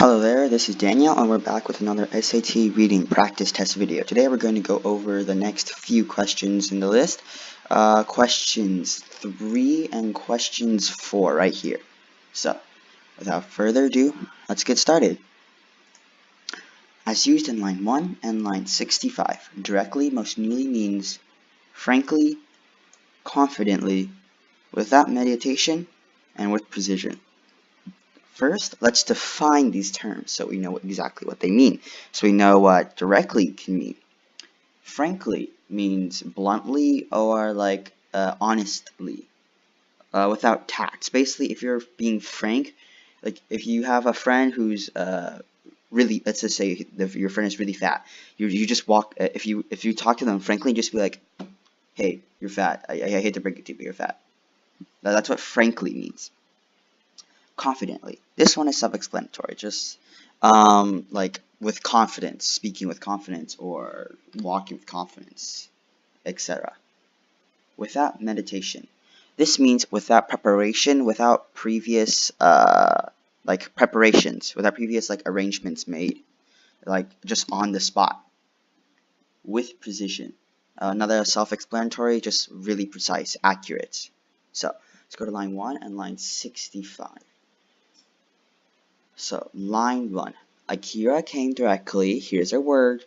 Hello there, this is Daniel and we're back with another SAT reading practice test video. Today we're going to go over the next few questions in the list. Questions 3 and questions 4 right here. So, without further ado, let's get started. As used in line 1 and line 65, directly most nearly means frankly, confidently, without meditation, and with precision. First, let's define these terms so we know exactly what they mean. So we know what directly can mean. Frankly means bluntly or like honestly, without tact. Basically, if you're being frank, like if you have a friend who's really, let's just say your friend is really fat, you just walk. If you talk to them frankly, just be like, "Hey, you're fat. I hate to break it to you, but you're fat." That's what frankly means. Confidently. This one is self-explanatory. Just like with confidence, speaking with confidence, or walking with confidence, etc. Without meditation. This means without preparation, without previous like preparations, without previous like arrangements made, like just on the spot. With precision. Another self-explanatory, just really precise, accurate. So let's go to line 1 and line 65. So, line 1. Akira came directly, here's our word,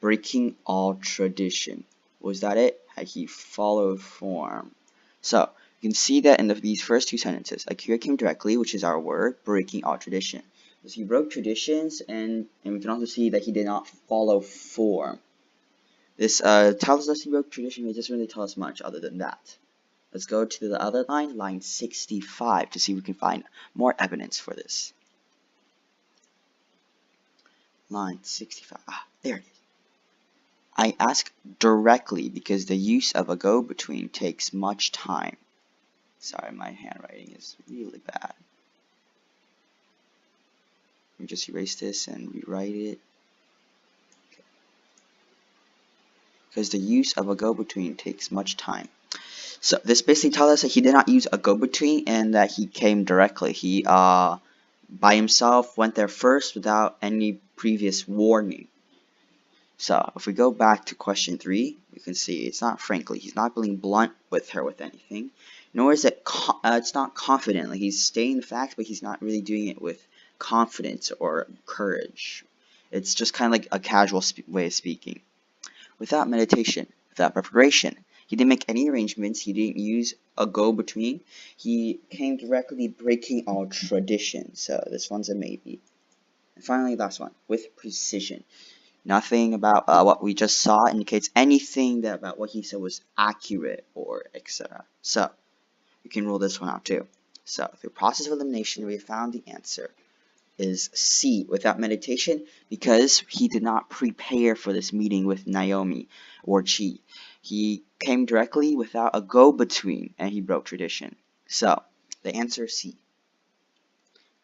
breaking all tradition. Was that it? Had he followed form? So, you can see that in these first two sentences. Akira came directly, which is our word, breaking all tradition. So he broke traditions, and we can also see that he did not follow form. This tells us he broke tradition, but it doesn't really tell us much other than that. Let's go to the other line, line 65, to see if we can find more evidence for this. Line 65. There it is. I ask directly because the use of a go-between takes much time. Sorry, my handwriting is really bad. Let me just erase this and rewrite it. Okay. Because the use of a go-between takes much time. So this basically tells us that he did not use a go-between and that he came directly. He by himself went there first without any previous warning. So if we go back to question 3, we can see it's not frankly. He's not being blunt with her with anything, nor is it it's not confidently. He's stating the facts, but he's not really doing it with confidence or courage. It's just kind of like a casual way of speaking. Without meditation, without preparation. He didn't make any arrangements. He didn't use a go-between. He came directly, breaking all tradition. So this one's a maybe. And finally, last one, with precision. Nothing about what we just saw indicates anything that about what he said was accurate or etc. So you can rule this one out too. So through process of elimination, we found the answer is C, without meditation, because he did not prepare for this meeting with Naomi or Chi. He came directly without a go-between, and he broke tradition. So the answer is C.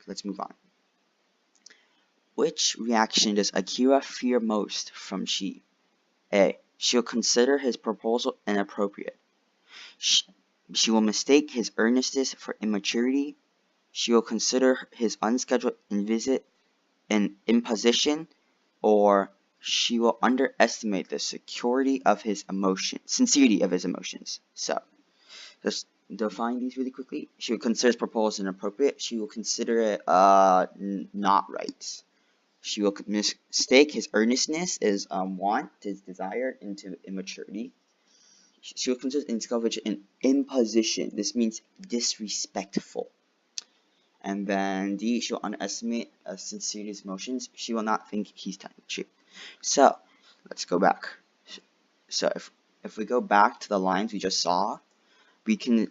Let's move on. Which reaction does Akira fear most from Chi? A. She'll consider his proposal inappropriate. She will mistake his earnestness for immaturity. She will consider his unscheduled visit an imposition, or she will underestimate the sincerity of his emotions. So, just define these really quickly. She will consider his proposal inappropriate. She will consider it not right. She will mistake his earnestness, his want, his desire into immaturity. She will consider an imposition. This means disrespectful. And then D, she will underestimate sincerity of his emotions. She will not think he's telling the truth. So let's go back. So if we go back to the lines we just saw, we can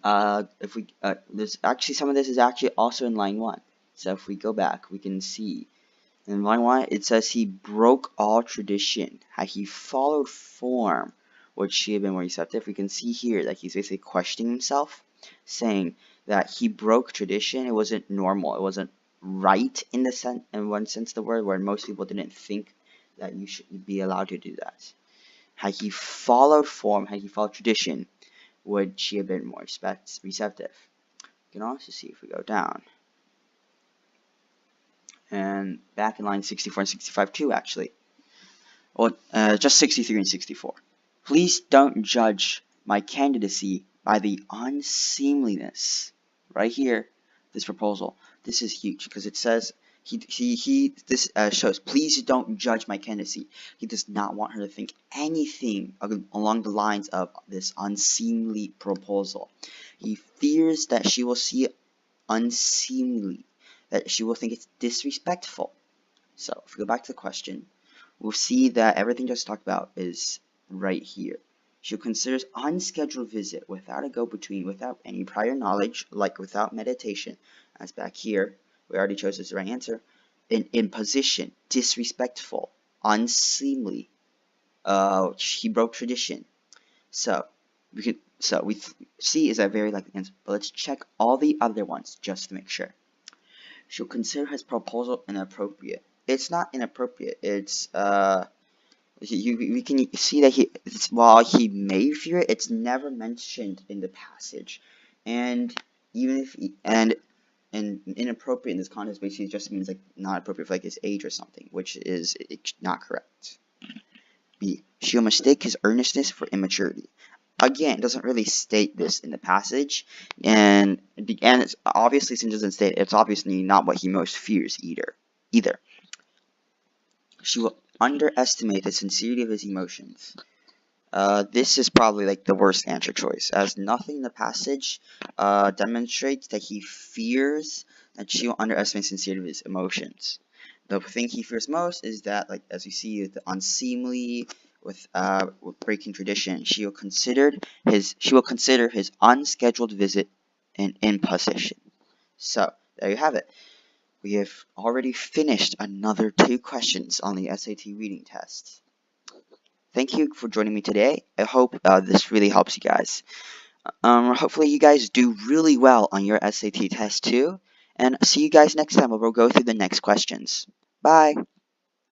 there's actually some of this is actually also in line 1. So if we go back, we can see in line 1 it says he broke all tradition. Had he followed form, would she have been more receptive? We can see here that he's basically questioning himself, saying that he broke tradition. It wasn't normal. It wasn't right in one sense of the word, where most people didn't think that you should be allowed to do that. Had he followed form, had he followed tradition, would she have been more receptive? You can also see if we go down. and back in line 64 and 65 too, actually. Well, just 63 and 64. Please don't judge my candidacy by the unseemliness. Right here, this proposal. This is huge because it says this shows, please don't judge my candidacy. He does not want her to think anything along the lines of this unseemly proposal. He fears that she will see it unseemly, that she will think it's disrespectful. So if we go back to the question, we'll see that everything just talked about is right here. She'll consider unscheduled visit without a go-between, without any prior knowledge, like without meditation, as back here, we already chose as the right answer, in imposition, disrespectful, unseemly, she broke tradition. So we see is a very likely answer, but let's check all the other ones just to make sure. She'll consider his proposal inappropriate. It's not inappropriate. It's we can see that while he may fear it, it's never mentioned in the passage, and even if and inappropriate in this context basically just means like not appropriate for like his age or something, which is not correct. B. She'll mistake his earnestness for immaturity. Again, it doesn't really state this in the passage, and it's obviously, since it doesn't state it, it's obviously not what he most fears either. She will underestimate the sincerity of his emotions. This is probably like the worst answer choice, as nothing in the passage demonstrates that he fears that she will underestimate the sincerity of his emotions. The thing he fears most is that, like as you see, the unseemly with breaking tradition, she will consider his unscheduled visit an imposition. So there you have it. We have already finished another 2 questions on the SAT reading test. Thank you for joining me today. I hope this really helps you guys. Hopefully you guys do really well on your SAT test too. And see you guys next time where we'll go through the next questions. Bye!